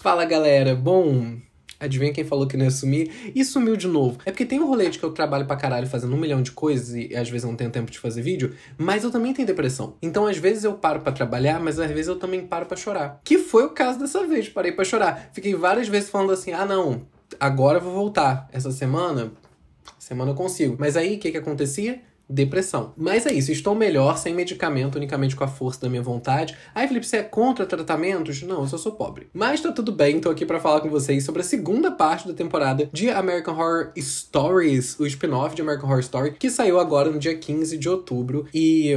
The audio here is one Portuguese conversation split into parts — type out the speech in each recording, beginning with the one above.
Fala, galera. Bom, adivinha quem falou que não ia sumir? E sumiu de novo. É porque tem um rolê de que eu trabalho pra caralho fazendo 1 milhão de coisas e às vezes eu não tenho tempo de fazer vídeo, mas eu também tenho depressão. Então às vezes eu paro pra trabalhar, mas às vezes eu também paro pra chorar. Que foi o caso dessa vez, parei pra chorar. Fiquei várias vezes falando assim, não, agora eu vou voltar. Essa semana eu consigo. Mas aí, o que acontecia? Depressão. Mas é isso, estou melhor, sem medicamento, unicamente com a força da minha vontade. Aí, Felipe, você é contra tratamentos? Não, eu só sou pobre. Mas tá tudo bem, tô aqui pra falar com vocês sobre a segunda parte da temporada de American Horror Stories, o spin-off de American Horror Story, que saiu agora no dia 15 de outubro. E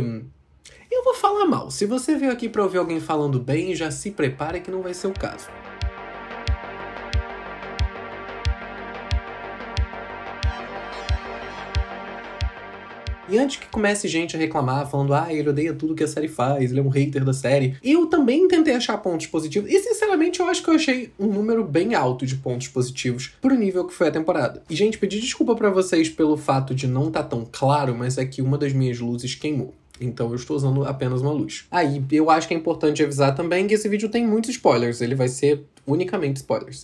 eu vou falar mal. Se você veio aqui pra ouvir alguém falando bem, já se prepara que não vai ser o caso. E antes que comece gente a reclamar, falando ele odeia tudo que a série faz, ele é um hater da série, eu também tentei achar pontos positivos, e sinceramente eu acho que eu achei um número bem alto de pontos positivos pro nível que foi a temporada. E gente, pedi desculpa pra vocês pelo fato de não tá tão claro, mas é que uma das minhas luzes queimou. Então eu estou usando apenas uma luz. Aí, eu acho que é importante avisar também que esse vídeo tem muitos spoilers, ele vai ser unicamente spoilers.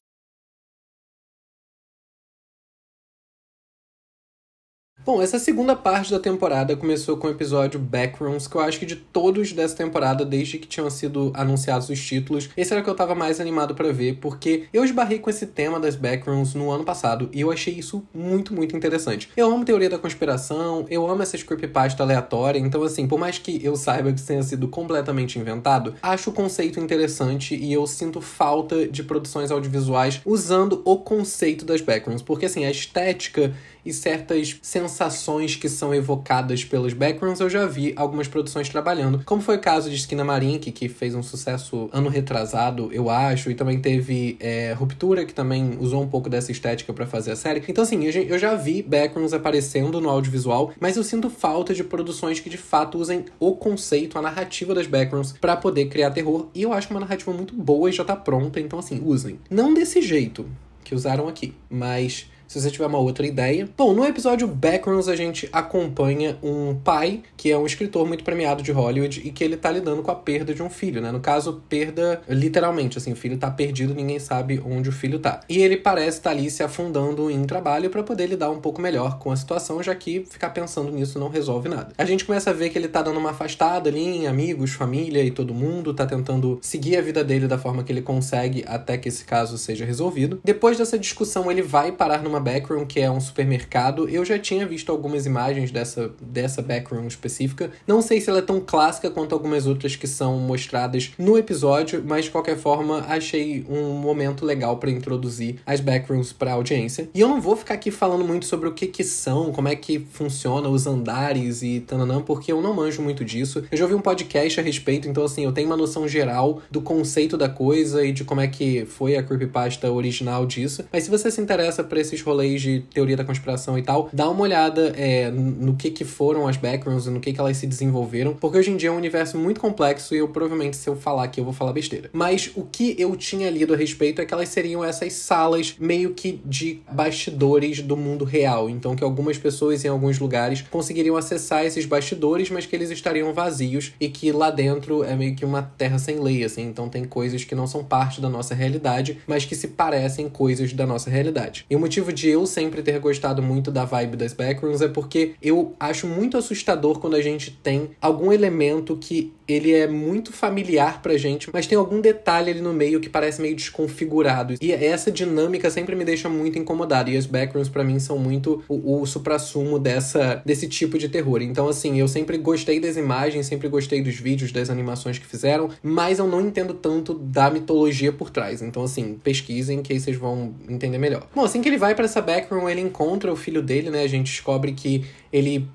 Bom, essa segunda parte da temporada começou com o episódio Backrooms, que eu acho que de todos dessa temporada, desde que tinham sido anunciados os títulos, esse era o que eu tava mais animado pra ver, porque eu esbarrei com esse tema das Backrooms no ano passado, e eu achei isso muito, muito interessante. Eu amo teoria da conspiração, eu amo essas creepypasta aleatória, então assim, por mais que eu saiba que isso tenha sido completamente inventado, acho o conceito interessante e eu sinto falta de produções audiovisuais usando o conceito das Backrooms, porque assim, a estética e certas sensações que são evocadas pelos Backrooms eu já vi algumas produções trabalhando, como foi o caso de Skinamarink, que fez um sucesso ano retrasado, eu acho, e também teve Ruptura, que também usou um pouco dessa estética pra fazer a série. Então assim, eu já vi Backrooms aparecendo no audiovisual, mas eu sinto falta de produções que de fato usem o conceito, a narrativa das Backrooms pra poder criar terror, e eu acho uma narrativa muito boa e já tá pronta, então assim, usem. Não desse jeito que usaram aqui, mas se você tiver uma outra ideia. Bom, no episódio Backrooms a gente acompanha um pai, que é um escritor muito premiado de Hollywood, e que ele tá lidando com a perda de um filho, né? No caso, perda literalmente, assim, o filho tá perdido, ninguém sabe onde o filho tá. E ele parece estar ali se afundando em trabalho pra poder lidar um pouco melhor com a situação, já que ficar pensando nisso não resolve nada. A gente começa a ver que ele tá dando uma afastada ali em amigos, família e todo mundo, tá tentando seguir a vida dele da forma que ele consegue até que esse caso seja resolvido. Depois dessa discussão, ele vai parar numa backroom, que é um supermercado. Eu já tinha visto algumas imagens dessa backroom específica. Não sei se ela é tão clássica quanto algumas outras que são mostradas no episódio, mas de qualquer forma achei um momento legal pra introduzir as backrooms pra audiência. E eu não vou ficar aqui falando muito sobre o que são, como é que funciona os andares e tananã, porque eu não manjo muito disso. Eu já ouvi um podcast a respeito, então assim, eu tenho uma noção geral do conceito da coisa e de como é que foi a creepypasta original disso. Mas se você se interessa por esses rolês de teoria da conspiração e tal, dá uma olhada no que foram as backrooms e no que elas se desenvolveram, porque hoje em dia é um universo muito complexo e eu provavelmente, se eu falar aqui, eu vou falar besteira. Mas o que eu tinha lido a respeito é que elas seriam essas salas meio que de bastidores do mundo real, então que algumas pessoas em alguns lugares conseguiriam acessar esses bastidores, mas que eles estariam vazios e que lá dentro é meio que uma terra sem lei, assim, então tem coisas que não são parte da nossa realidade, mas que se parecem coisas da nossa realidade. E o motivo de eu sempre ter gostado muito da vibe das backrooms é porque eu acho muito assustador quando a gente tem algum elemento que ele é muito familiar pra gente, mas tem algum detalhe ali no meio que parece meio desconfigurado. E essa dinâmica sempre me deixa muito incomodado. E as backrooms pra mim são muito o suprassumo desse tipo de terror. Então assim, eu sempre gostei das imagens, sempre gostei dos vídeos, das animações que fizeram, mas eu não entendo tanto da mitologia por trás. Então assim, pesquisem que aí vocês vão entender melhor. Bom, assim que ele vai pra essa backroom, ele encontra o filho dele, né? A gente descobre que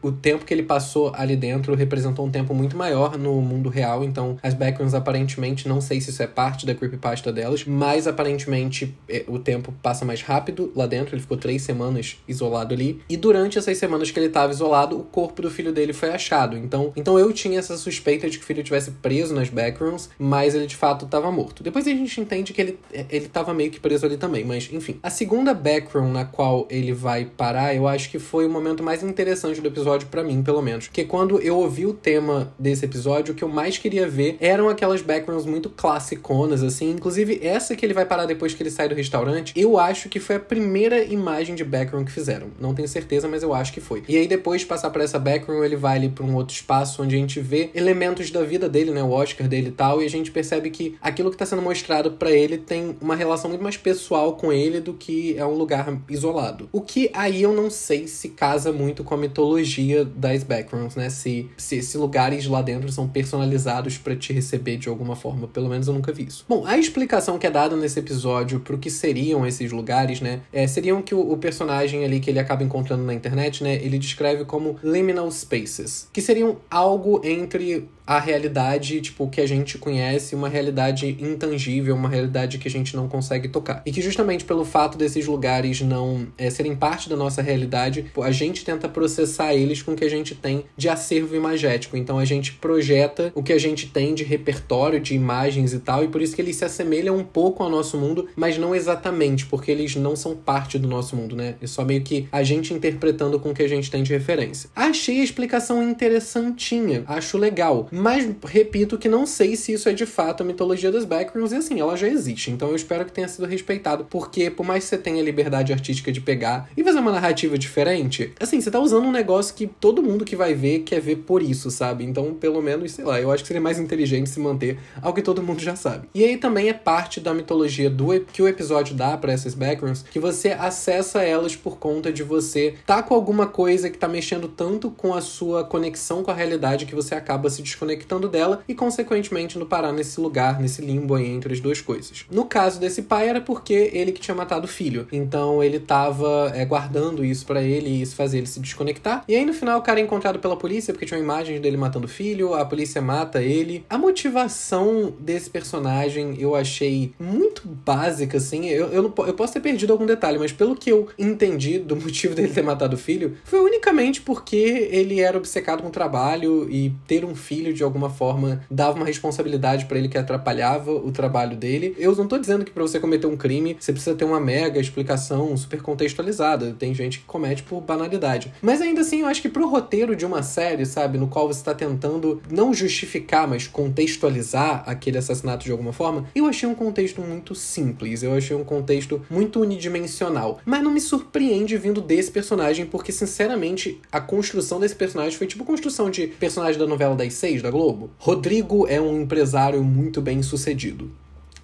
o tempo que ele passou ali dentro representou um tempo muito maior no mundo real, então as backrooms aparentemente, não sei se isso é parte da creepypasta delas, mas aparentemente o tempo passa mais rápido lá dentro, ele ficou 3 semanas isolado ali, e durante essas semanas que ele estava isolado, o corpo do filho dele foi achado, então eu tinha essa suspeita de que o filho tivesse preso nas backrooms, mas ele de fato estava morto. Depois a gente entende que ele estava meio que preso ali também, mas enfim. A segunda backroom na qual ele vai parar, eu acho que foi o momento mais interessante do episódio pra mim, pelo menos. Porque quando eu ouvi o tema desse episódio, o que eu mais queria ver eram aquelas backgrounds muito classiconas, assim. Inclusive, essa que ele vai parar depois que ele sai do restaurante, eu acho que foi a primeira imagem de background que fizeram. Não tenho certeza, mas eu acho que foi. E aí, depois de passar por essa background, ele vai ali pra um outro espaço onde a gente vê elementos da vida dele, né? O Oscar dele e tal, e a gente percebe que aquilo que tá sendo mostrado pra ele tem uma relação muito mais pessoal com ele do que é um lugar isolado. O que aí eu não sei se casa muito com a mitologia das backgrounds, né? Se lugares lá dentro são personalizados pra te receber de alguma forma. Pelo menos eu nunca vi isso. Bom, a explicação que é dada nesse episódio pro que seriam esses lugares, né? Seriam que o personagem ali que ele acaba encontrando na internet, né? Ele descreve como liminal spaces, que seriam algo entre a realidade, tipo, que a gente conhece, uma realidade intangível, uma realidade que a gente não consegue tocar. E que justamente pelo fato desses lugares não serem parte da nossa realidade, a gente tenta processar eles com o que a gente tem de acervo imagético. Então a gente projeta o que a gente tem de repertório, de imagens e tal, e por isso que eles se assemelham um pouco ao nosso mundo, mas não exatamente, porque eles não são parte do nosso mundo, né? É só meio que a gente interpretando com o que a gente tem de referência. Achei a explicação interessantinha, acho legal. Mas, repito, que não sei se isso é de fato a mitologia das backgrounds, e assim, ela já existe. Então eu espero que tenha sido respeitado, porque por mais que você tenha liberdade artística de pegar e fazer uma narrativa diferente, assim, você tá usando um negócio que todo mundo que vai ver quer ver por isso, sabe? Então, pelo menos, sei lá, eu acho que seria mais inteligente se manter algo que todo mundo já sabe. E aí também é parte da mitologia que o episódio dá pra essas backgrounds, que você acessa elas por conta de você tá com alguma coisa que tá mexendo tanto com a sua conexão com a realidade que você acaba se desconectando dela e, consequentemente, no parar nesse lugar, nesse limbo aí entre as duas coisas. No caso desse pai, era porque ele que tinha matado o filho. Então, ele tava guardando isso pra ele e isso fazia ele se desconectar. E aí, no final, o cara é encontrado pela polícia porque tinha uma imagem dele matando o filho, a polícia mata ele. A motivação desse personagem eu achei muito básica, assim. Eu posso ter perdido algum detalhe, mas pelo que eu entendi do motivo dele ter matado o filho, foi unicamente porque ele era obcecado com o trabalho e ter um filho, de alguma forma, dava uma responsabilidade pra ele que atrapalhava o trabalho dele. Eu não tô dizendo que pra você cometer um crime, você precisa ter uma mega explicação super contextualizada. Tem gente que comete por banalidade. Mas ainda assim, eu acho que pro roteiro de uma série, sabe, no qual você tá tentando não justificar, mas contextualizar aquele assassinato de alguma forma, eu achei um contexto muito simples. Eu achei um contexto muito unidimensional. Mas não me surpreende vindo desse personagem, porque, sinceramente, a construção desse personagem foi tipo a construção de personagem da novela das 6 da Globo. Rodrigo é um empresário muito bem sucedido.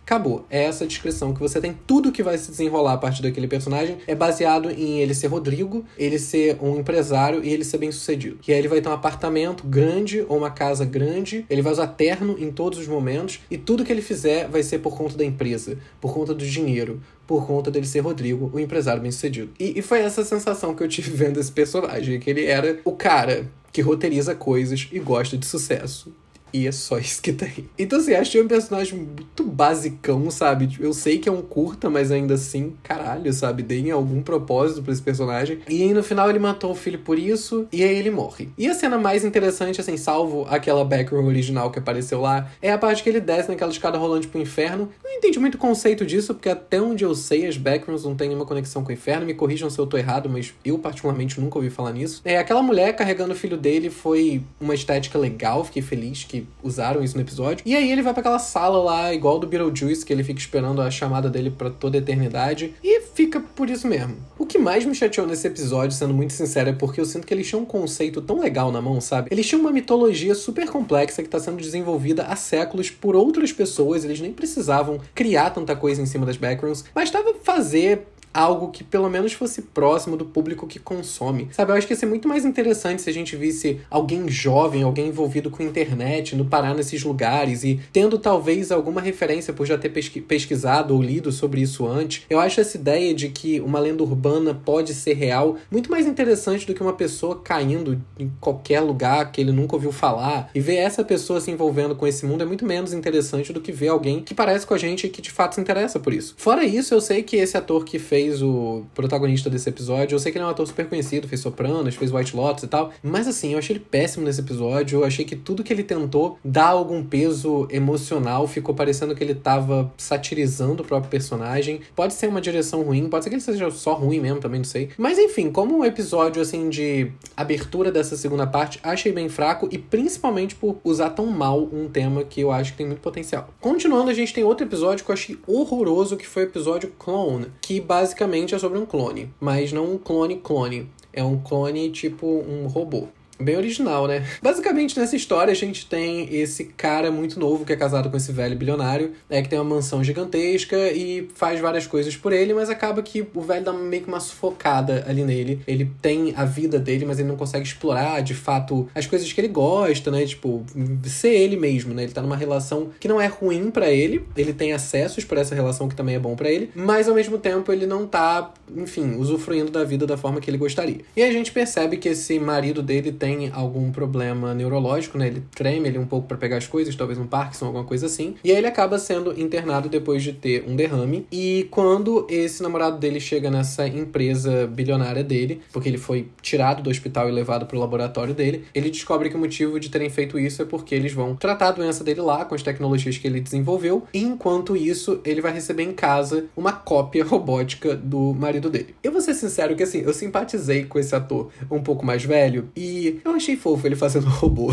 Acabou. É essa a descrição que você tem. Tudo que vai se desenrolar a partir daquele personagem é baseado em ele ser Rodrigo, ele ser um empresário e ele ser bem sucedido. E aí ele vai ter um apartamento grande ou uma casa grande, ele vai usar terno em todos os momentos e tudo que ele fizer vai ser por conta da empresa, por conta do dinheiro, por conta dele ser Rodrigo, o empresário bem sucedido. E foi essa sensação que eu tive vendo esse personagem, que ele era o cara que roteiriza coisas e gosta de sucesso. E é só isso que tem. Então, assim, achei um personagem muito basicão, sabe? Eu sei que é um curta, mas ainda assim, caralho, sabe? Deem algum propósito pra esse personagem. E aí, no final, ele matou o filho por isso, e aí ele morre. E a cena mais interessante, assim, salvo aquela background original que apareceu lá, é a parte que ele desce naquela escada rolante pro inferno. Não entendi muito o conceito disso, porque até onde eu sei, as backgrounds não têm nenhuma conexão com o inferno. Me corrijam se eu tô errado, mas eu, particularmente, nunca ouvi falar nisso. Aquela mulher carregando o filho dele foi uma estética legal, fiquei feliz que usaram isso no episódio. E aí ele vai pra aquela sala lá, igual do Beetlejuice, que ele fica esperando a chamada dele pra toda a eternidade, e fica por isso mesmo. O que mais me chateou nesse episódio, sendo muito sincero, é porque eu sinto que eles tinham um conceito tão legal na mão, sabe? Eles tinham uma mitologia super complexa que tá sendo desenvolvida há séculos por outras pessoas, eles nem precisavam criar tanta coisa em cima das backgrounds, bastava fazer algo que pelo menos fosse próximo do público que consome. Sabe, eu acho que ia ser muito mais interessante se a gente visse alguém jovem, alguém envolvido com internet, no parar nesses lugares e tendo talvez alguma referência por já ter pesquisado ou lido sobre isso antes. Eu acho essa ideia de que uma lenda urbana pode ser real muito mais interessante do que uma pessoa caindo em qualquer lugar que ele nunca ouviu falar. E ver essa pessoa se envolvendo com esse mundo é muito menos interessante do que ver alguém que parece com a gente e que de fato se interessa por isso. Fora isso, eu sei que esse ator que fez fez o protagonista desse episódio. Eu sei que ele é um ator super conhecido, fez Sopranos, fez White Lotus e tal. Mas assim, eu achei ele péssimo nesse episódio. Eu achei que tudo que ele tentou dar algum peso emocional ficou parecendo que ele tava satirizando o próprio personagem. Pode ser uma direção ruim, pode ser que ele seja só ruim mesmo, também não sei. Mas enfim, como um episódio assim de abertura dessa segunda parte, achei bem fraco e principalmente por usar tão mal um tema que eu acho que tem muito potencial. Continuando, a gente tem outro episódio que eu achei horroroso, que foi o episódio Clone, que basicamente é sobre um clone, mas não um clone. É um clone tipo um robô. Bem original, né? Basicamente, nessa história, a gente tem esse cara muito novo que é casado com esse velho bilionário, que tem uma mansão gigantesca e faz várias coisas por ele, mas acaba que o velho dá meio que uma sufocada ali nele. Ele tem a vida dele, mas ele não consegue explorar, de fato, as coisas que ele gosta, né? Tipo, ser ele mesmo, né? Ele tá numa relação que não é ruim pra ele, ele tem acessos por essa relação que também é bom pra ele, mas ao mesmo tempo ele não tá, enfim, usufruindo da vida da forma que ele gostaria. E a gente percebe que esse marido dele tem algum problema neurológico, né? Ele treme um pouco pra pegar as coisas, talvez um Parkinson, alguma coisa assim. E aí ele acaba sendo internado depois de ter um derrame. E quando esse namorado dele chega nessa empresa bilionária dele, porque ele foi tirado do hospital e levado pro laboratório dele, ele descobre que o motivo de terem feito isso é porque eles vão tratar a doença dele lá, com as tecnologias que ele desenvolveu. E enquanto isso, ele vai receber em casa uma cópia robótica do marido dele. Eu vou ser sincero que, assim, eu simpatizei com esse ator um pouco mais velho e eu achei fofo ele fazendo robô.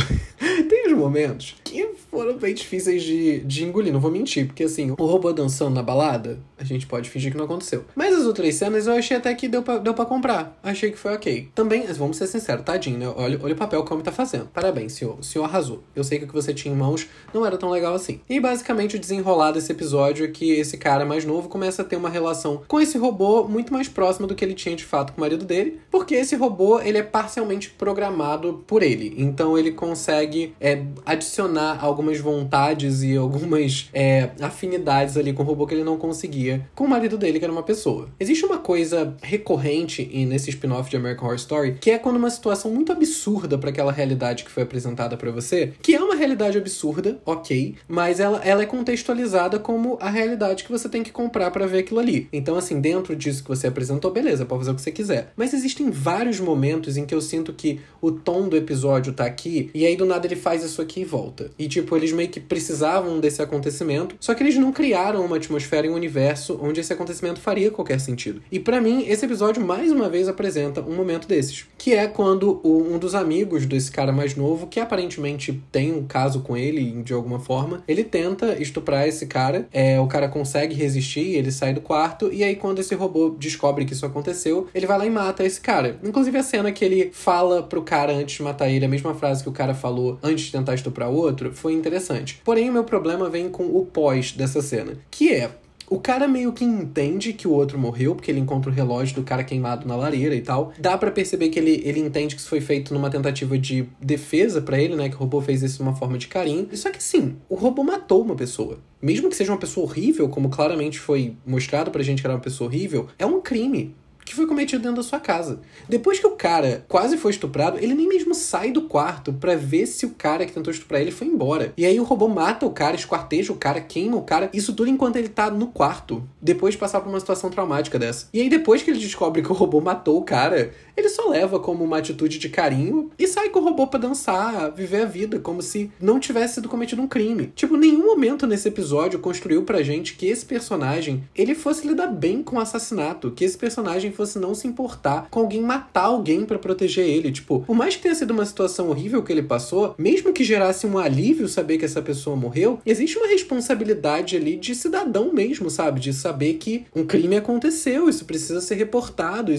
Tem uns momentos que foram bem difíceis de engolir, não vou mentir, porque assim, o robô dançando na balada, a gente pode fingir que não aconteceu. Mas as outras cenas eu achei até que deu pra comprar. Achei que foi ok. Também, vamos ser sinceros, tadinho, né? Olha o papel que o homem tá fazendo. Parabéns, senhor. O senhor arrasou. Eu sei que o que você tinha em mãos não era tão legal assim. E basicamente o desenrolar desse episódio é que esse cara mais novo começa a ter uma relação com esse robô muito mais próxima do que ele tinha de fato com o marido dele, porque esse robô, ele é parcialmente programado por ele. Então ele consegue adicionar algumas vontades e algumas afinidades ali com o robô que ele não conseguia com o marido dele, que era uma pessoa. Existe uma coisa recorrente nesse spin-off de American Horror Story, que é quando uma situação muito absurda para aquela realidade que foi apresentada para você, que é uma realidade absurda, ok, mas ela é contextualizada como a realidade que você tem que comprar para ver aquilo ali. Então, assim, dentro disso que você apresentou, beleza, pode fazer o que você quiser. Mas existem vários momentos em que eu sinto que o tom do episódio tá aqui, e aí do nada ele faz isso aqui e volta. E tipo, eles meio que precisavam desse acontecimento, só que eles não criaram uma atmosfera e um universo onde esse acontecimento faria qualquer sentido. E pra mim, esse episódio mais uma vez apresenta um momento desses, que é quando um dos amigos desse cara mais novo, que aparentemente tem um caso com ele de alguma forma, ele tenta estuprar esse cara, o cara consegue resistir, ele sai do quarto, e aí quando esse robô descobre que isso aconteceu, ele vai lá e mata esse cara. Inclusive a cena que ele fala pro cara antes de matar ele, a mesma frase que o cara falou antes de tentar estuprar o outro, foi interessante. Porém, o meu problema vem com o pós dessa cena, que é: o cara meio que entende que o outro morreu, porque ele encontra o relógio do cara queimado na lareira e tal. Dá pra perceber que ele entende que isso foi feito numa tentativa de defesa pra ele, né? Que o robô fez isso de uma forma de carinho. Só que sim, o robô matou uma pessoa. Mesmo que seja uma pessoa horrível, como claramente foi mostrado pra gente que era uma pessoa horrível, é um crime que foi cometido dentro da sua casa. Depois que o cara quase foi estuprado, ele nem mesmo sai do quarto pra ver se o cara que tentou estuprar ele foi embora. E aí o robô mata o cara, esquarteja o cara, queima o cara. Isso tudo enquanto ele tá no quarto, depois de passar por uma situação traumática dessa. E aí depois que ele descobre que o robô matou o cara, ele só leva como uma atitude de carinho e sai com o robô pra dançar, viver a vida, como se não tivesse sido cometido um crime. Tipo, nenhum momento nesse episódio construiu pra gente que esse personagem, ele fosse lidar bem com o assassinato, que esse personagem fosse não se importar com alguém matar alguém pra proteger ele. Tipo, por mais que tenha sido uma situação horrível que ele passou, mesmo que gerasse um alívio saber que essa pessoa morreu, existe uma responsabilidade ali de cidadão mesmo, sabe? De saber que um crime aconteceu, isso precisa ser reportado,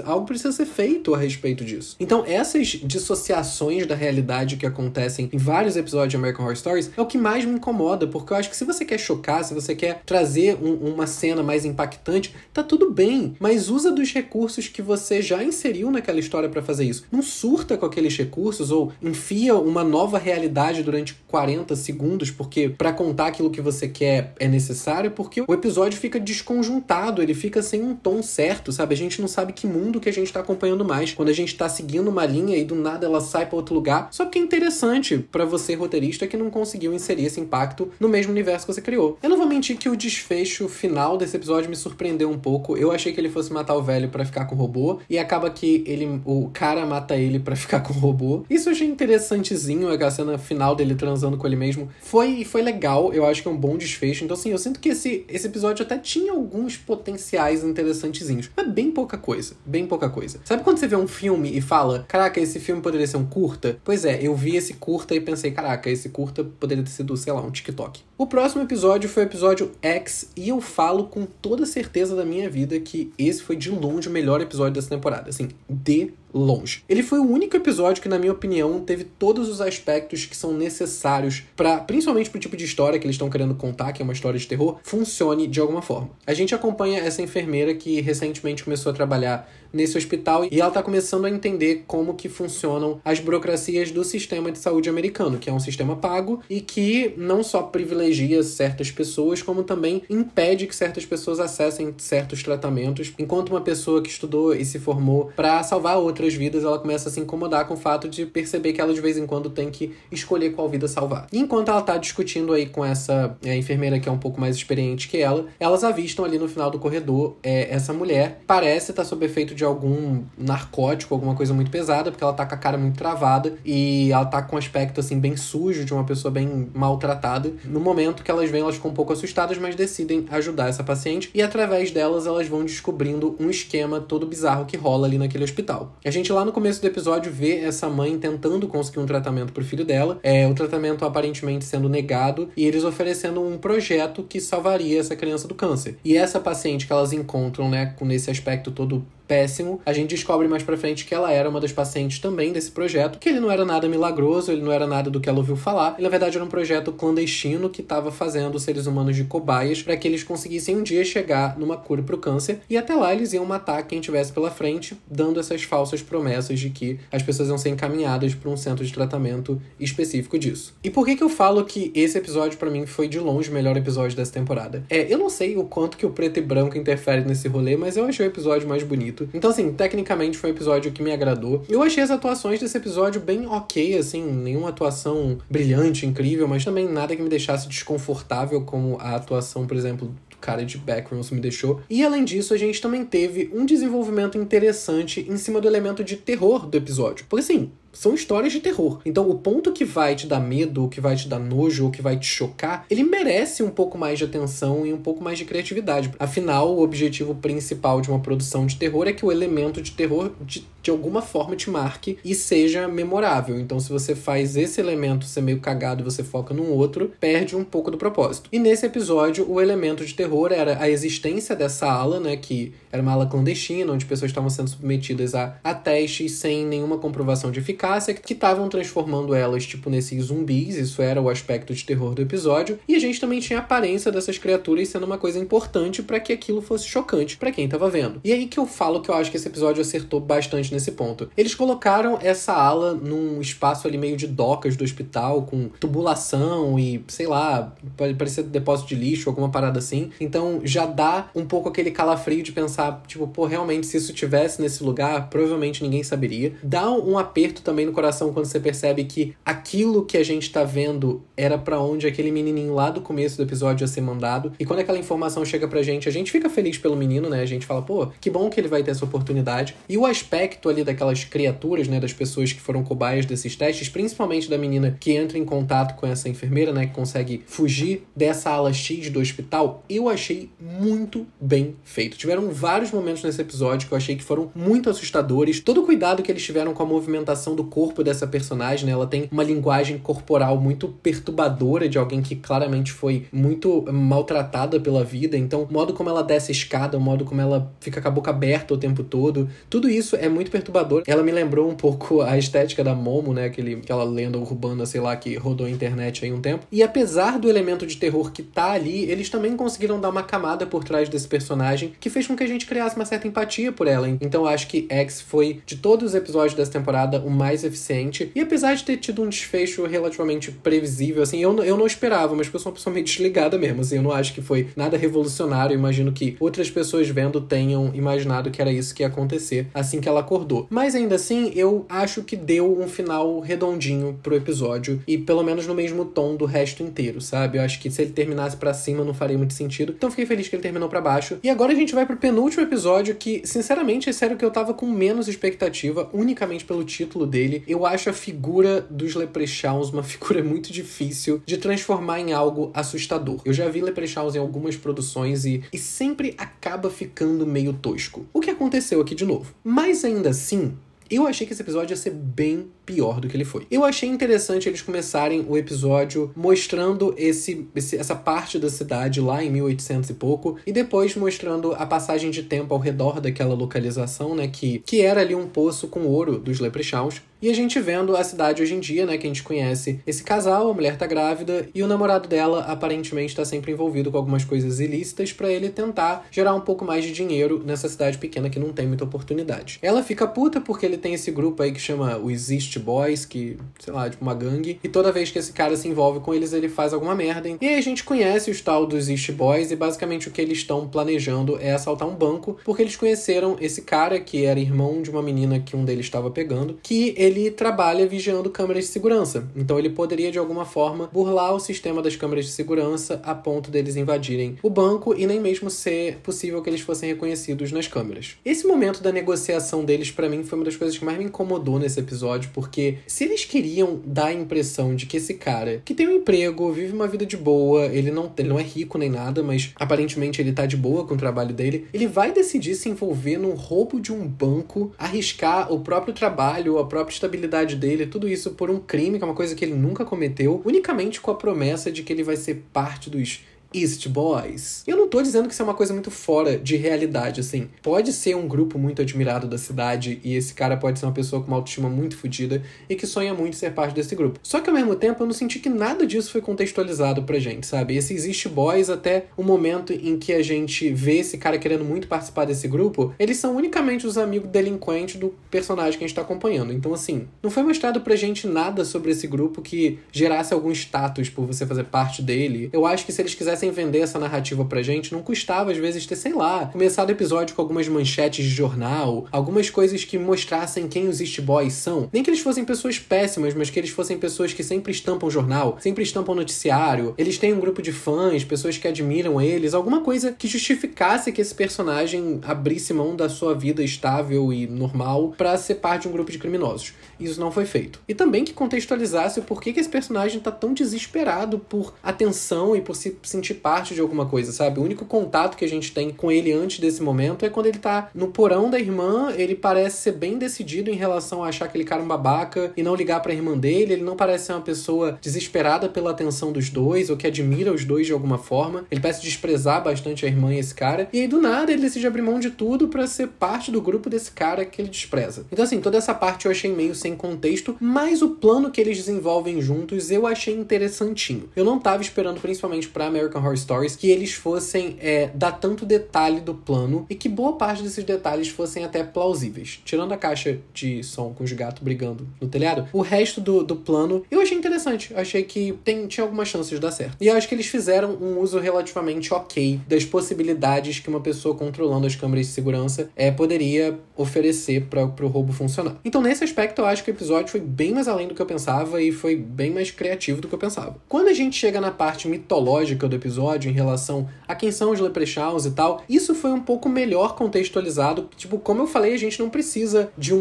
algo precisa ser feito a respeito disso. Então, essas dissociações da realidade que acontecem em vários episódios de American Horror Stories é o que mais me incomoda, porque eu acho que se você quer chocar, se você quer trazer uma cena mais impactante, tá tudo bem, mas usa do usa os recursos que você já inseriu naquela história pra fazer isso. Não surta com aqueles recursos ou enfia uma nova realidade durante 40 segundos, porque pra contar aquilo que você quer é necessário, porque o episódio fica desconjuntado, ele fica sem um tom certo, sabe? A gente não sabe que mundo que a gente tá acompanhando mais. Quando a gente tá seguindo uma linha e do nada ela sai pra outro lugar, só porque é interessante pra você, roteirista, que não conseguiu inserir esse impacto no mesmo universo que você criou. Eu não vou mentir que o desfecho final desse episódio me surpreendeu um pouco. Eu achei que ele fosse matar o velho pra ficar com o robô, e acaba que o cara mata ele pra ficar com o robô. Isso eu achei interessantezinho, a cena final dele transando com ele mesmo. Foi legal, eu acho que é um bom desfecho. Então, assim, eu sinto que esse episódio até tinha alguns potenciais interessantezinhos, mas bem pouca coisa. Bem pouca coisa. Sabe quando você vê um filme e fala, caraca, esse filme poderia ser um curta? Pois é, eu vi esse curta e pensei, caraca, esse curta poderia ter sido, sei lá, um TikTok. O próximo episódio foi o episódio X, e eu falo com toda certeza da minha vida que esse foi de longe o melhor episódio dessa temporada. Assim, de longe. Ele foi o único episódio que, na minha opinião, teve todos os aspectos que são necessários para, principalmente pro tipo de história que eles estão querendo contar, que é uma história de terror, funcione de alguma forma. A gente acompanha essa enfermeira que recentemente começou a trabalhar nesse hospital e ela tá começando a entender como que funcionam as burocracias do sistema de saúde americano, que é um sistema pago e que não só privilegia certas pessoas, como também impede que certas pessoas acessem certos tratamentos, enquanto uma pessoa que estudou e se formou para salvar outras vidas, ela começa a se incomodar com o fato de perceber que ela de vez em quando tem que escolher qual vida salvar. E enquanto ela tá discutindo aí com essa enfermeira que é um pouco mais experiente que ela, elas avistam ali no final do corredor essa mulher, parece estar sob efeito de algum narcótico, alguma coisa muito pesada, porque ela tá com a cara muito travada e ela tá com um aspecto assim bem sujo, de uma pessoa bem maltratada. No momento que elas veem, elas ficam um pouco assustadas, mas decidem ajudar essa paciente e através delas elas vão descobrindo um esquema todo bizarro que rola ali naquele hospital. A gente lá no começo do episódio vê essa mãe tentando conseguir um tratamento pro filho dela, o tratamento aparentemente sendo negado e eles oferecendo um projeto que salvaria essa criança do câncer. E essa paciente que elas encontram, né, com esse aspecto todo péssimo, a gente descobre mais pra frente que ela era uma das pacientes também desse projeto, que ele não era nada milagroso, ele não era nada do que ela ouviu falar, ele na verdade era um projeto clandestino que estava fazendo os seres humanos de cobaias para que eles conseguissem um dia chegar numa cura pro câncer, e até lá eles iam matar quem tivesse pela frente, dando essas falsas promessas de que as pessoas iam ser encaminhadas para um centro de tratamento específico disso. E por que eu falo que esse episódio pra mim foi de longe o melhor episódio dessa temporada? Eu não sei o quanto que o preto e branco interfere nesse rolê, mas eu achei o episódio mais bonito. Então, assim, tecnicamente foi um episódio que me agradou. Eu achei as atuações desse episódio bem ok, assim, nenhuma atuação brilhante, incrível, mas também nada que me deixasse desconfortável, como a atuação, por exemplo, do cara de Backrooms me deixou. E, além disso, a gente também teve um desenvolvimento interessante em cima do elemento de terror do episódio. Porque, assim, são histórias de terror. Então, o ponto que vai te dar medo, o que vai te dar nojo, o que vai te chocar, ele merece um pouco mais de atenção e um pouco mais de criatividade. Afinal, o objetivo principal de uma produção de terror é que o elemento de terror, de alguma forma, te marque e seja memorável. Então, se você faz esse elemento ser meio cagado e você foca num outro, perde um pouco do propósito. E nesse episódio, o elemento de terror era a existência dessa ala, né, que era uma ala clandestina, onde pessoas estavam sendo submetidas a testes sem nenhuma comprovação de eficácia, que estavam transformando elas, tipo, nesses zumbis. Isso era o aspecto de terror do episódio. E a gente também tinha a aparência dessas criaturas sendo uma coisa importante para que aquilo fosse chocante para quem tava vendo. E aí que eu falo que eu acho que esse episódio acertou bastante nesse ponto. Eles colocaram essa ala num espaço ali meio de docas do hospital, com tubulação e, sei lá, parecia depósito de lixo, alguma parada assim. Então já dá um pouco aquele calafrio de pensar, tipo, pô, realmente, se isso tivesse nesse lugar, provavelmente ninguém saberia. Dá um aperto também no coração quando você percebe que aquilo que a gente tá vendo era pra onde aquele menininho lá do começo do episódio ia ser mandado. E quando aquela informação chega pra gente, a gente fica feliz pelo menino, né? A gente fala, pô, que bom que ele vai ter essa oportunidade. E o aspecto ali daquelas criaturas, né? Das pessoas que foram cobaias desses testes, principalmente da menina que entra em contato com essa enfermeira, né? Que consegue fugir dessa ala X do hospital, eu achei muito bem feito. Tiveram vários momentos nesse episódio que eu achei que foram muito assustadores. Todo o cuidado que eles tiveram com a movimentação do do corpo dessa personagem, né? Ela tem uma linguagem corporal muito perturbadora de alguém que claramente foi muito maltratada pela vida. Então, o modo como ela desce a escada, o modo como ela fica com a boca aberta o tempo todo, tudo isso é muito perturbador. Ela me lembrou um pouco a estética da Momo, né? Aquela lenda urbana, sei lá, que rodou a internet aí um tempo. E apesar do elemento de terror que tá ali, eles também conseguiram dar uma camada por trás desse personagem que fez com que a gente criasse uma certa empatia por ela. Então, eu acho que X foi, de todos os episódios dessa temporada, o mais eficiente. E apesar de ter tido um desfecho relativamente previsível, assim, eu não esperava, mas eu sou uma pessoa meio desligada mesmo, assim, eu não acho que foi nada revolucionário. Eu imagino que outras pessoas vendo tenham imaginado que era isso que ia acontecer assim que ela acordou. Mas ainda assim, eu acho que deu um final redondinho pro episódio, e pelo menos no mesmo tom do resto inteiro, sabe? Eu acho que se ele terminasse pra cima não faria muito sentido, então fiquei feliz que ele terminou pra baixo. E agora a gente vai pro penúltimo episódio, que, sinceramente, é sério que eu tava com menos expectativa, unicamente pelo título dele. Eu acho a figura dos Leprechauns uma figura muito difícil de transformar em algo assustador. Eu já vi Leprechauns em algumas produções e sempre acaba ficando meio tosco. O que aconteceu aqui de novo? Mas ainda assim, eu achei que esse episódio ia ser bem pior do que ele foi. Eu achei interessante eles começarem o episódio mostrando essa parte da cidade lá em 1800 e pouco, e depois mostrando a passagem de tempo ao redor daquela localização, né, que era ali um poço com ouro dos Leprechauns. E a gente vendo a cidade hoje em dia, né, que a gente conhece esse casal, a mulher tá grávida, e o namorado dela aparentemente tá sempre envolvido com algumas coisas ilícitas pra ele tentar gerar um pouco mais de dinheiro nessa cidade pequena que não tem muita oportunidade. Ela fica puta porque ele tem esse grupo aí que chama os East Boys, que, sei lá, tipo uma gangue, e toda vez que esse cara se envolve com eles, ele faz alguma merda. E aí a gente conhece os tal dos East Boys, e basicamente o que eles estão planejando é assaltar um banco, porque eles conheceram esse cara, que era irmão de uma menina que um deles estava pegando, que ele trabalha vigiando câmeras de segurança. Então ele poderia, de alguma forma, burlar o sistema das câmeras de segurança a ponto deles invadirem o banco e nem mesmo ser possível que eles fossem reconhecidos nas câmeras. Esse momento da negociação deles, pra mim, foi uma das coisas que mais me incomodou nesse episódio, porque se eles queriam dar a impressão de que esse cara, que tem um emprego, vive uma vida de boa, ele não é rico nem nada, mas aparentemente ele tá de boa com o trabalho dele, ele vai decidir se envolver num roubo de um banco, arriscar o próprio trabalho, a própria estabilidade dele, tudo isso por um crime, que é uma coisa que ele nunca cometeu, unicamente com a promessa de que ele vai ser parte dos East Boys. Eu não tô dizendo que isso é uma coisa muito fora de realidade, assim. Pode ser um grupo muito admirado da cidade e esse cara pode ser uma pessoa com uma autoestima muito fodida e que sonha muito ser parte desse grupo. Só que ao mesmo tempo eu não senti que nada disso foi contextualizado pra gente, sabe? Esses East Boys, até o momento em que a gente vê esse cara querendo muito participar desse grupo, eles são unicamente os amigos delinquentes do personagem que a gente tá acompanhando. Então, assim, não foi mostrado pra gente nada sobre esse grupo que gerasse algum status por você fazer parte dele. Eu acho que se eles quisessem vender essa narrativa pra gente, não custava às vezes ter, sei lá, começado o episódio com algumas manchetes de jornal, algumas coisas que mostrassem quem os East Boys são. Nem que eles fossem pessoas péssimas, mas que eles fossem pessoas que sempre estampam jornal, sempre estampam noticiário, eles têm um grupo de fãs, pessoas que admiram eles, alguma coisa que justificasse que esse personagem abrisse mão da sua vida estável e normal pra ser parte de um grupo de criminosos. Isso não foi feito. E também que contextualizasse o porquê que esse personagem tá tão desesperado por atenção e por se sentir parte de alguma coisa, sabe? O único contato que a gente tem com ele antes desse momento é quando ele tá no porão da irmã. Ele parece ser bem decidido em relação a achar aquele cara um babaca e não ligar pra irmã dele. Ele não parece ser uma pessoa desesperada pela atenção dos dois ou que admira os dois de alguma forma. Ele parece desprezar bastante a irmã e esse cara. E aí, do nada, ele decide abrir mão de tudo pra ser parte do grupo desse cara que ele despreza. Então, assim, toda essa parte eu achei meio sem contexto, mas o plano que eles desenvolvem juntos eu achei interessantinho. Eu não tava esperando, principalmente pra American Horror Stories, que eles fossem dar tanto detalhe do plano e que boa parte desses detalhes fossem até plausíveis. Tirando a caixa de som com os gatos brigando no telhado, o resto do plano eu achei interessante. Eu achei que tinha algumas chances de dar certo. E eu acho que eles fizeram um uso relativamente ok das possibilidades que uma pessoa controlando as câmeras de segurança poderia oferecer para o roubo funcionar. Então, nesse aspecto, eu acho que o episódio foi bem mais além do que eu pensava e foi bem mais criativo do que eu pensava. Quando a gente chega na parte mitológica do episódio em relação a quem são os Leprechauns e tal, isso foi um pouco melhor contextualizado. Tipo, como eu falei, a gente não precisa de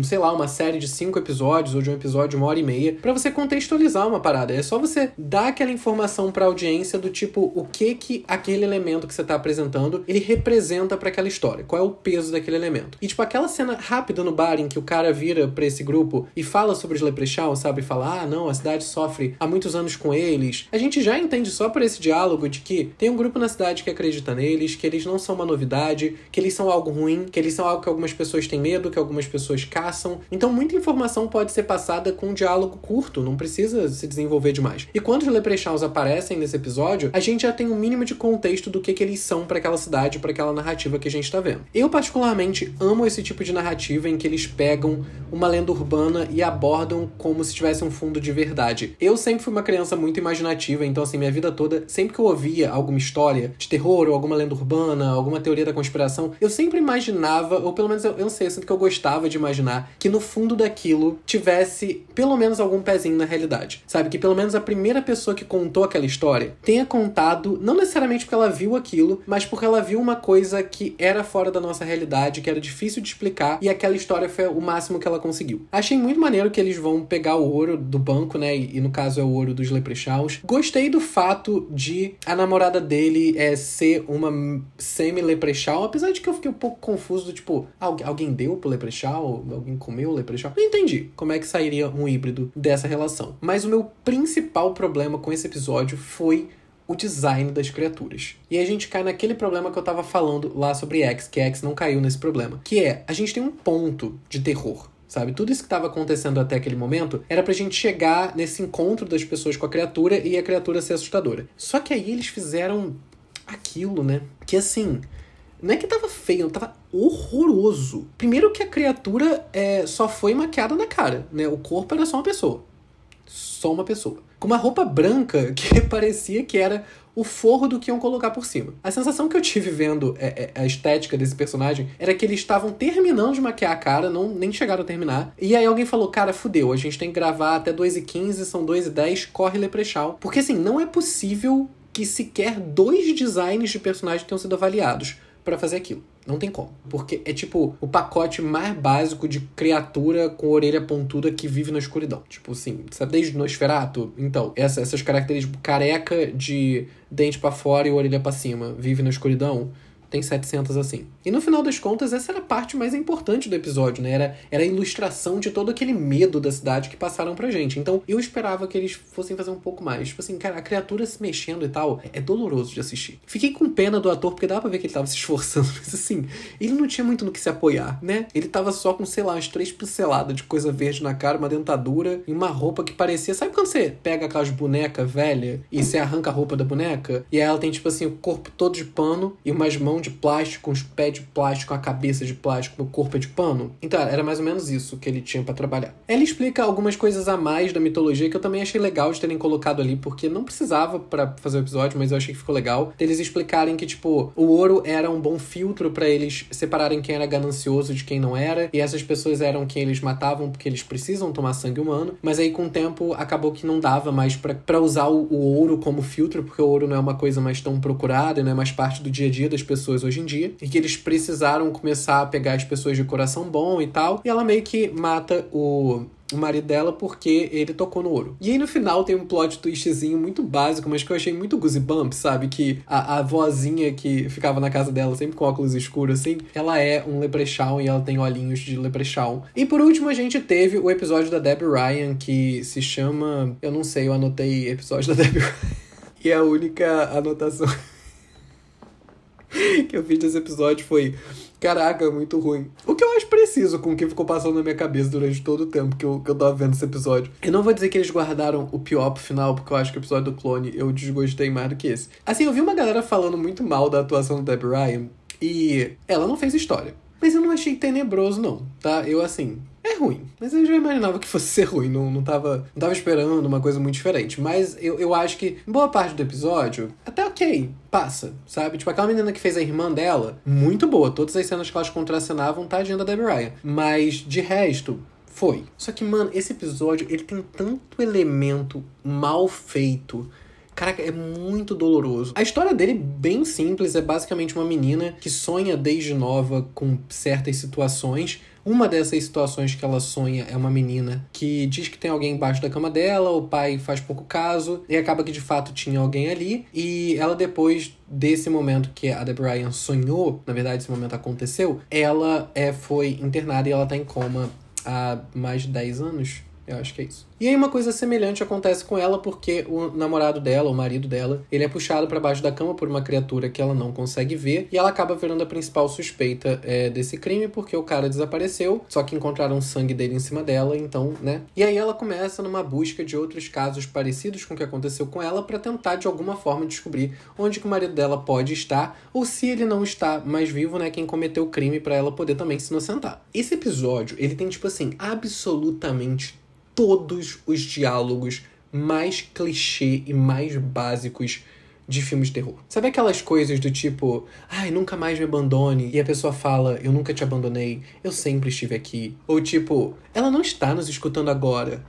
sei lá, uma série de 5 episódios ou de um episódio de 1h30 pra você contextualizar uma parada. É só você dar aquela informação pra audiência do tipo, o que aquele elemento que você tá apresentando, ele representa pra aquela história. Qual é o peso daquele elemento. E tipo, aquela cena rápida no bar em que o cara vira pra esse grupo e fala sobre os Leprechauns, sabe? Fala, não, a cidade sofre há muitos anos com eles. A gente já entende só por esse diálogo de que tem um grupo na cidade que acredita neles, que eles não são uma novidade, que eles são algo ruim, que eles são algo que algumas pessoas têm medo, que algumas pessoas caçam. Então muita informação pode ser passada com um diálogo curto, não precisa se desenvolver demais. E quando os Leprechauns aparecem nesse episódio, a gente já tem um mínimo de contexto do que eles são pra aquela cidade, pra aquela narrativa que a gente tá vendo. Eu particularmente amo esse tipo de narrativa em que eles pegam uma lenda urbana e abordam como se tivesse um fundo de verdade. Eu sempre fui uma criança muito imaginativa, então assim, minha vida toda, sempre que eu ouvia alguma história de terror ou alguma lenda urbana, alguma teoria da conspiração, eu sempre imaginava, ou pelo menos eu não sei, eu sinto que eu gostava de imaginar que no fundo daquilo tivesse pelo menos algum pezinho na realidade. Sabe? Que pelo menos a primeira pessoa que contou aquela história tenha contado, não necessariamente porque ela viu aquilo, mas porque ela viu uma coisa que era fora da nossa realidade, que era difícil de explicar, e aquela história foi o máximo que ela conseguiu. Achei muito maneiro que eles vão pegar o ouro do banco, né? E no caso é o ouro dos Leprechauns. Gostei do fato de a namorada dele ser uma semi-Leprechaun, apesar de que eu fiquei um pouco confuso do tipo, alguém deu pro Leprechaun? Alguém comeu o Leprechaun? Não entendi como é que sairia um híbrido dessa relação. Mas o meu principal problema com esse episódio foi o design das criaturas. E a gente cai naquele problema que eu tava falando lá sobre X, que X não caiu nesse problema. Que é, a gente tem um ponto de terror, sabe? Tudo isso que estava acontecendo até aquele momento era pra gente chegar nesse encontro das pessoas com a criatura e a criatura ser assustadora. Só que aí eles fizeram aquilo, né? Que assim, não é que tava feio, tava horroroso. Primeiro que a criatura só foi maquiada na cara, né? O corpo era só uma pessoa. Só uma pessoa. Com uma roupa branca que parecia que era o forro do que iam colocar por cima. A sensação que eu tive vendo a estética desse personagem era que eles estavam terminando de maquiar a cara, nem chegaram a terminar. E aí alguém falou, cara, fudeu, a gente tem que gravar até 2h15, são 2h10, corre Leprechaun. Porque assim, não é possível que sequer 2 designs de personagem tenham sido avaliados pra fazer aquilo. Não tem como. Porque é tipo o pacote mais básico de criatura com orelha pontuda que vive na escuridão. Tipo assim, sabe, desde Nosferatu? Então, essas características, careca de dente pra fora e orelha pra cima, vive na escuridão, tem 700 assim. E no final das contas, essa era a parte mais importante do episódio, né? Era a ilustração de todo aquele medo da cidade que passaram pra gente. Então, eu esperava que eles fossem fazer um pouco mais. Tipo assim, cara, a criatura se mexendo e tal, é doloroso de assistir. Fiquei com pena do ator, porque dava pra ver que ele tava se esforçando. Mas assim, ele não tinha muito no que se apoiar, né? Ele tava só com, sei lá, umas 3 pinceladas de coisa verde na cara, uma dentadura e uma roupa que parecia... Sabe quando você pega aquelas bonecas velhas e você arranca a roupa da boneca? E aí ela tem, tipo assim, o corpo todo de pano e umas mãos de plástico, uns pés de plástico, a cabeça de plástico, o corpo é de pano. Então, era mais ou menos isso que ele tinha pra trabalhar. Ela explica algumas coisas a mais da mitologia que eu também achei legal de terem colocado ali, porque não precisava pra fazer o episódio, mas eu achei que ficou legal. Eles explicarem que, tipo, o ouro era um bom filtro pra eles separarem quem era ganancioso de quem não era, e essas pessoas eram quem eles matavam porque eles precisam tomar sangue humano, mas aí com o tempo acabou que não dava mais pra usar o ouro como filtro, porque o ouro não é uma coisa mais tão procurada, não é mais parte do dia a dia das pessoas hoje em dia, e que eles precisaram começar a pegar as pessoas de coração bom e tal, e ela meio que mata o marido dela porque ele tocou no ouro. E aí no final tem um plot twistzinho muito básico, mas que eu achei muito goosebumps, sabe? Que a vozinha que ficava na casa dela, sempre com óculos escuros assim, ela é um Leprechaun e ela tem olhinhos de Leprechaun. E por último a gente teve o episódio da Debbie Ryan, que se chama... Eu não sei, eu anotei episódio da Debbie Ryan. E a única anotação que eu fiz desse episódio foi... Caraca, muito ruim. O que eu acho preciso com o que ficou passando na minha cabeça durante todo o tempo que eu tava vendo esse episódio. Eu não vou dizer que eles guardaram o pior pro final, porque eu acho que o episódio do clone eu desgostei mais do que esse. Assim, eu vi uma galera falando muito mal da atuação da Debbie Ryan e ela não fez história. Mas eu não achei tenebroso, não, tá? Eu, assim... É ruim, mas eu já imaginava que fosse ser ruim, não tava esperando uma coisa muito diferente. Mas eu acho que, em boa parte do episódio, até ok, passa, sabe? Tipo, aquela menina que fez a irmã dela, muito boa. Todas as cenas que elas contracenavam, tadinha da Debbie Ryan. Mas, de resto, foi. Só que, mano, esse episódio, ele tem tanto elemento mal feito Caraca, é muito doloroso. A história dele é bem simples, é basicamente uma menina que sonha desde nova com certas situações. Uma dessas situações que ela sonha é uma menina que diz que tem alguém embaixo da cama dela, o pai faz pouco caso, e acaba que de fato tinha alguém ali, e ela depois desse momento que a Deb Ryan sonhou, na verdade esse momento aconteceu, ela foi internada e ela tá em coma há mais de 10 anos. Eu acho que é isso. E aí uma coisa semelhante acontece com ela porque o namorado dela, o marido dela, ele é puxado pra baixo da cama por uma criatura que ela não consegue ver e ela acaba virando a principal suspeita desse crime porque o cara desapareceu, só que encontraram sangue dele em cima dela, então, né? E aí ela começa numa busca de outros casos parecidos com o que aconteceu com ela pra tentar de alguma forma descobrir onde que o marido dela pode estar ou se ele não está mais vivo, né? Quem cometeu o crime pra ela poder também se inocentar. Esse episódio, ele tem tipo assim, absolutamente todos os diálogos mais clichê e mais básicos de filmes de terror. Sabe aquelas coisas do tipo, ai, nunca mais me abandone, e a pessoa fala, eu nunca te abandonei, eu sempre estive aqui. Ou tipo, ela não está nos escutando agora.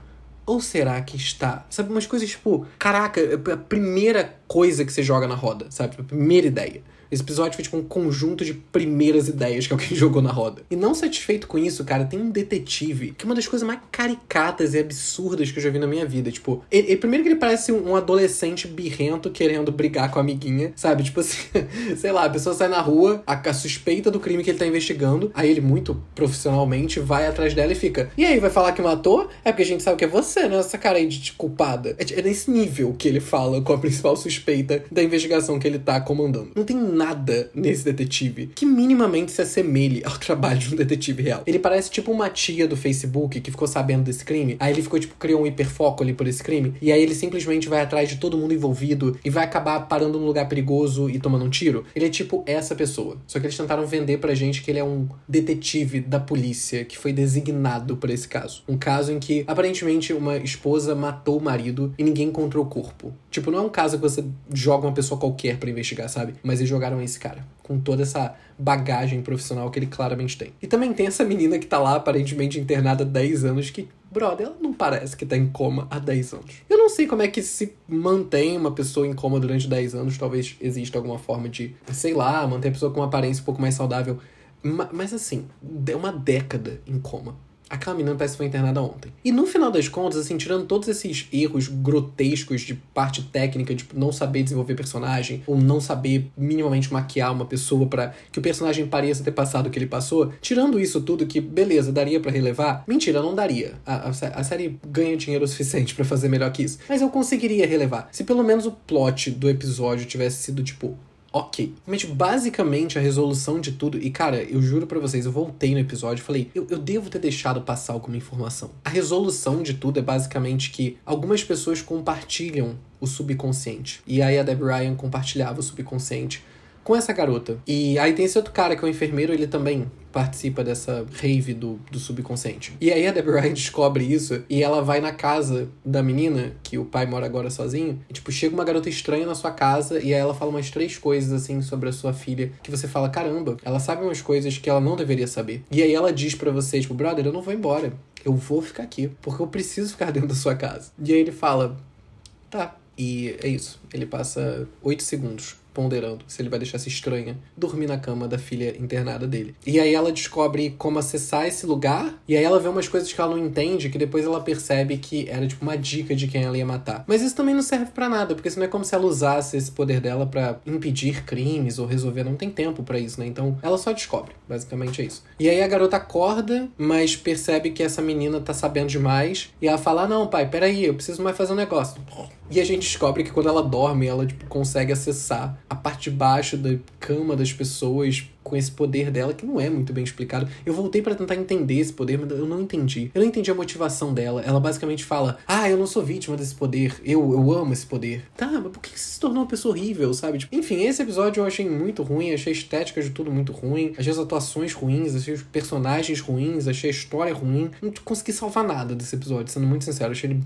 Ou será que está? Sabe, umas coisas tipo, caraca, a primeira coisa que você joga na roda, sabe? A primeira ideia. Esse episódio foi tipo um conjunto de primeiras ideias que alguém jogou na roda. E não satisfeito com isso, cara, tem um detetive que é uma das coisas mais caricatas e absurdas que eu já vi na minha vida. Tipo, primeiro que ele parece um adolescente birrento querendo brigar com a amiguinha, sabe? Tipo assim, sei lá, a pessoa sai na rua, a suspeita do crime que ele tá investigando, aí ele muito profissionalmente vai atrás dela e fica, e aí, vai falar que matou? É porque a gente sabe que é você, né? Essa cara aí de culpada. É nesse nível que ele fala com a principal suspeita da investigação que ele tá comandando. Não tem nada nesse detetive que minimamente se assemelhe ao trabalho de um detetive real. Ele parece tipo uma tia do Facebook que ficou sabendo desse crime, aí ele ficou tipo, criou um hiperfoco ali por esse crime, e aí ele simplesmente vai atrás de todo mundo envolvido e vai acabar parando num lugar perigoso e tomando um tiro. Ele é tipo essa pessoa. Só que eles tentaram vender pra gente que ele é um detetive da polícia que foi designado pra esse caso. Um caso em que, aparentemente, uma esposa matou o marido e ninguém encontrou o corpo. Tipo, não é um caso que você joga uma pessoa qualquer pra investigar, sabe? Mas eles jogaram esse cara, com toda essa bagagem profissional que ele claramente tem. E também tem essa menina que tá lá, aparentemente internada há 10 anos, que, brother, ela não parece que tá em coma há 10 anos. Eu não sei como é que se mantém uma pessoa em coma durante 10 anos, talvez exista alguma forma de, sei lá, manter a pessoa com uma aparência um pouco mais saudável. Mas assim, é uma década em coma. Aquela menina parece que foi internada ontem. E no final das contas, assim, tirando todos esses erros grotescos de parte técnica, de não saber desenvolver personagem, ou não saber minimamente maquiar uma pessoa pra que o personagem pareça ter passado o que ele passou, tirando isso tudo que, beleza, daria pra relevar, mentira, não daria. A série ganha dinheiro o suficiente pra fazer melhor que isso. Mas eu conseguiria relevar. Se pelo menos o plot do episódio tivesse sido, tipo, ok. Mas basicamente a resolução de tudo... E cara, eu juro pra vocês, eu voltei no episódio e falei... Eu devo ter deixado passar alguma informação. A resolução de tudo é basicamente que algumas pessoas compartilham o subconsciente. E aí a Deb Ryan compartilhava o subconsciente com essa garota. E aí tem esse outro cara que é o enfermeiro, ele também participa dessa rave do subconsciente. E aí a Deb Ryan descobre isso e ela vai na casa da menina, que o pai mora agora sozinho, e tipo, chega uma garota estranha na sua casa e aí ela fala umas 3 coisas assim sobre a sua filha, que você fala, caramba, ela sabe umas coisas que ela não deveria saber. E aí ela diz pra você, tipo, brother, eu não vou embora, eu vou ficar aqui, porque eu preciso ficar dentro da sua casa. E aí ele fala, tá. E é isso, ele passa 8 segundos ponderando se ele vai deixar essa estranha dormir na cama da filha internada dele. E aí ela descobre como acessar esse lugar, e aí ela vê umas coisas que ela não entende, que depois ela percebe que era tipo uma dica de quem ela ia matar. Mas isso também não serve pra nada, porque isso não é como se ela usasse esse poder dela pra impedir crimes ou resolver, não tem tempo pra isso, né? Então ela só descobre, basicamente é isso. E aí a garota acorda, mas percebe que essa menina tá sabendo demais, e ela fala, não pai, peraí, eu preciso mais fazer um negócio. E a gente descobre que quando ela dorme, ela tipo, consegue acessar a parte de baixo da cama das pessoas com esse poder dela, que não é muito bem explicado. Eu voltei pra tentar entender esse poder, mas eu não entendi. Eu não entendi a motivação dela. Ela basicamente fala, eu não sou vítima desse poder. Eu amo esse poder. Tá, mas por que você se tornou uma pessoa horrível, sabe? Tipo, enfim, esse episódio eu achei muito ruim, achei a estética de tudo muito ruim, achei as atuações ruins, achei os personagens ruins, achei a história ruim. Não consegui salvar nada desse episódio, sendo muito sincero. Achei ele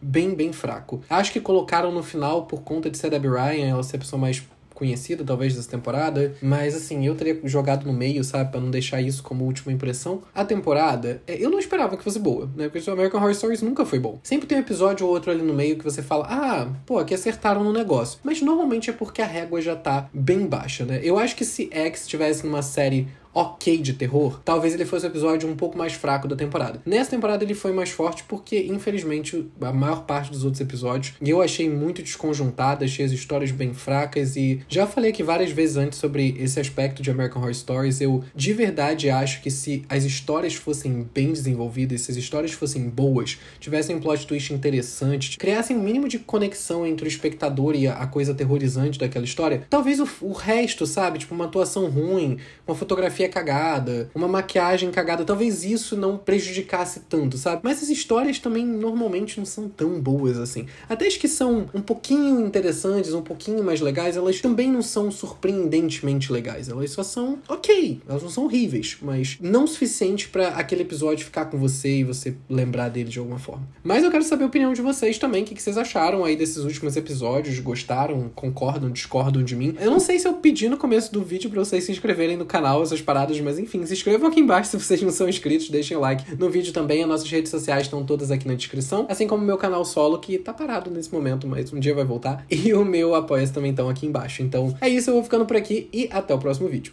bem fraco. Acho que colocaram no final por conta de ser a Deb Ryan, ela ser a pessoa mais conhecida, talvez, dessa temporada. Mas, assim, eu teria jogado no meio, sabe? Pra não deixar isso como última impressão. A temporada, eu não esperava que fosse boa, né? Porque o American Horror Stories nunca foi bom. Sempre tem um episódio ou outro ali no meio que você fala, pô, aqui acertaram no negócio. Mas normalmente é porque a régua já tá bem baixa, né? Eu acho que se X estivesse numa série ok de terror, talvez ele fosse o episódio um pouco mais fraco da temporada. Nessa temporada ele foi mais forte porque, infelizmente, a maior parte dos outros episódios eu achei muito desconjuntada, achei as histórias bem fracas e já falei aqui várias vezes antes sobre esse aspecto de American Horror Stories. Eu de verdade acho que se as histórias fossem bem desenvolvidas, se as histórias fossem boas, tivessem um plot twist interessante, criassem um mínimo de conexão entre o espectador e a coisa aterrorizante daquela história, talvez o resto, sabe? Tipo, uma atuação ruim, uma fotografia cagada, uma maquiagem cagada, talvez isso não prejudicasse tanto, sabe? Mas as histórias também normalmente não são tão boas assim. Até as que são um pouquinho interessantes, um pouquinho mais legais, elas também não são surpreendentemente legais. Elas só são ok, elas não são horríveis, mas não o suficiente pra aquele episódio ficar com você e você lembrar dele de alguma forma. Mas eu quero saber a opinião de vocês também, o que vocês acharam aí desses últimos episódios, gostaram, concordam, discordam de mim? Eu não sei se eu pedi no começo do vídeo pra vocês se inscreverem no canal, essas paradas, mas enfim, se inscrevam aqui embaixo se vocês não são inscritos, deixem o like no vídeo também, as nossas redes sociais estão todas aqui na descrição, assim como o meu canal solo, que tá parado nesse momento, mas um dia vai voltar, e o meu Apoia-se também estão aqui embaixo. Então é isso, eu vou ficando por aqui e até o próximo vídeo.